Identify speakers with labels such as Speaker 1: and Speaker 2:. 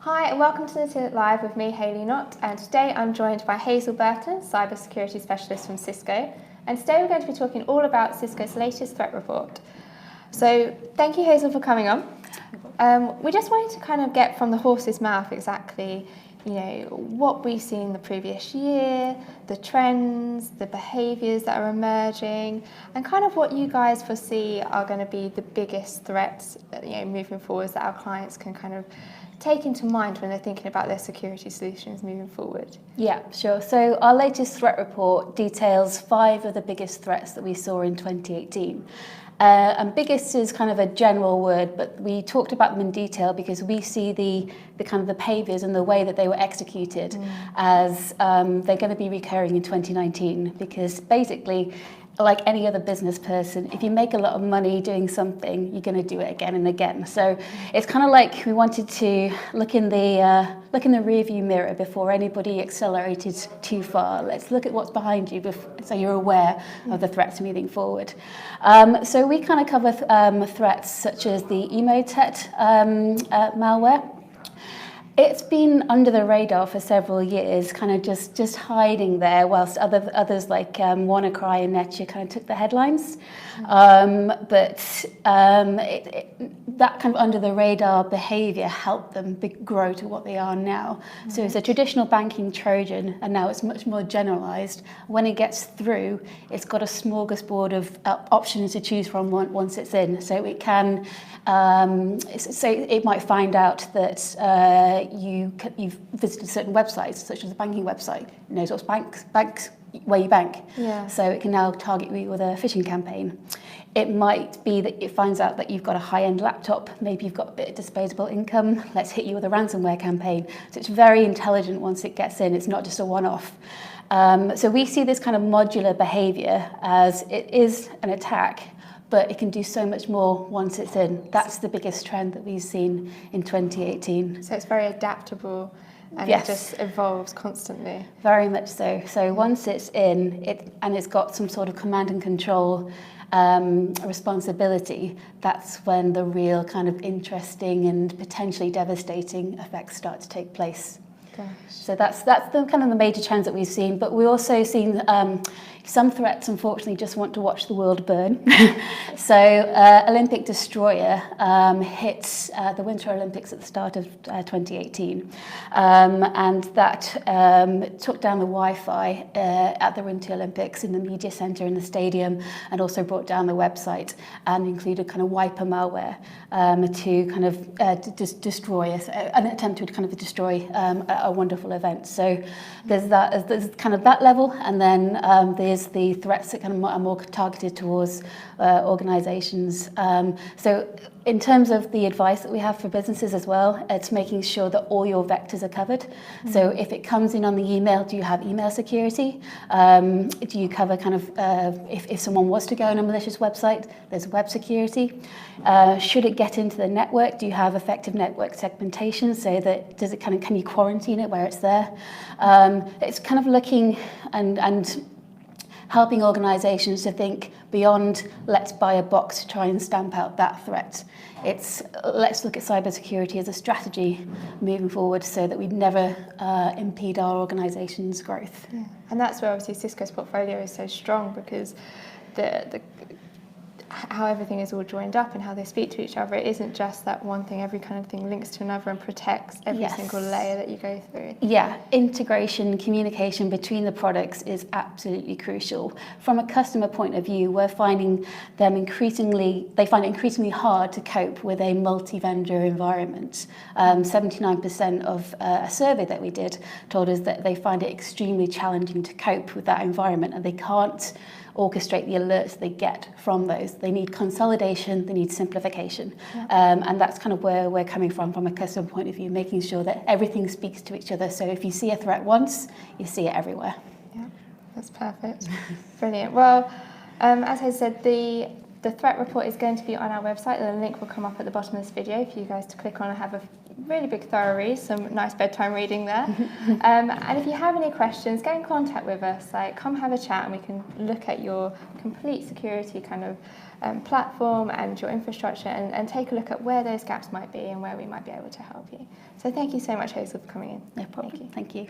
Speaker 1: Hi and welcome to Natilik Live with me, Hayley Knott, and today I'm joined by Hazel Burton, Cybersecurity Specialist from Cisco, and today we're going to be talking all about Cisco's latest threat report. So thank you, Hazel, for coming on. We just wanted to kind of get from the horse's mouth exactly, what we've seen the previous year, the trends, the behaviours that are emerging, and kind of what you guys foresee are going to be the biggest threats, moving forwards that our clients can kind of take into mind when they're thinking about their security solutions moving forward.
Speaker 2: Yeah, sure. So our latest threat report details 5 of the biggest threats that we saw in 2018. And biggest is kind of a general word, but we talked about them in detail because we see the kind of the behaviours and the way that they were executed as they're going to be recurring in 2019, because basically, like any other business person, if you make a lot of money doing something, you're going to do it again and again. So it's kind of like we wanted to look in the rearview mirror before anybody accelerated too far. Let's look at what's behind you so you're aware of the threats moving forward. So we kind of cover threats such as the Emotet malware. It's been under the radar for several years, kind of just hiding there, whilst others like WannaCry and Netgear kind of took the headlines. But that kind of under the radar behaviour helped them grow to what they are now. So it's a traditional banking Trojan, and now it's much more generalised. When it gets through, it's got a smorgasbord of options to choose from once it's in. So it can, so it might find out that you've visited certain websites, such as a banking website. It knows what's banks where you bank. Yeah. So it can now target you with a phishing campaign. It might be that it finds out that you've got a high-end laptop, maybe you've got a bit of disposable income, let's hit you with a ransomware campaign. So it's very intelligent once it gets in, it's not just a one-off. So we see this kind of modular behaviour as it is an attack, but it can do so much more once it's in. That's the biggest trend that we've seen in 2018.
Speaker 1: So it's very adaptable and
Speaker 2: yes.
Speaker 1: It just evolves constantly.
Speaker 2: Very much so. So once it's in, it's got some sort of command and control responsibility, that's when the real kind of interesting and potentially devastating effects start to take place. Gosh. So that's the kind of the major trends that we've seen, but we've also seen some threats, unfortunately, just want to watch the world burn. So Olympic Destroyer hit the Winter Olympics at the start of 2018, and that took down the Wi-Fi at the Winter Olympics in the media centre in the stadium, and also brought down the website and included kind of wiper malware to kind of destroy an attempt to kind of destroy a wonderful event. So there's kind of that level, and then there's the threats that kind of are more targeted towards organisations. So in terms of the advice that we have for businesses as well, it's making sure that all your vectors are covered. Mm-hmm. So if it comes in on the email, do you have email security? Do you cover kind of, if someone was to go on a malicious website, there's web security. Should it get into the network, do you have effective network segmentation so that can you quarantine it where it's there? It's kind of looking and helping organisations to think beyond let's buy a box to try and stamp out that threat. It's let's look at cybersecurity as a strategy moving forward so that we never impede our organisation's growth.
Speaker 1: Yeah. And that's where obviously Cisco's portfolio is so strong, because how everything is all joined up and how they speak to each other. It isn't just that one thing, every kind of thing links to another and protects every
Speaker 2: yes.
Speaker 1: single layer that you go through.
Speaker 2: Yeah, integration, communication between the products is absolutely crucial. From a customer point of view, we're finding they find it increasingly hard to cope with a multi-vendor environment. 79% of a survey that we did told us that they find it extremely challenging to cope with that environment, and they can't orchestrate the alerts they get from those. They need consolidation, they need simplification. Yeah. And that's kind of where we're coming from a customer point of view, making sure that everything speaks to each other. So if you see a threat once, you see it everywhere.
Speaker 1: Yeah, that's perfect. Brilliant. Well, as I said, the threat report is going to be on our website. The link will come up at the bottom of this video for you guys to click on and have a really big thorough read, some nice bedtime reading there. And if you have any questions, get in contact with us. Like, come have a chat, and we can look at your complete security kind of platform and your infrastructure, and take a look at where those gaps might be and where we might be able to help you. So thank you so much, Hazel, for coming in.
Speaker 2: No problem. Thank you.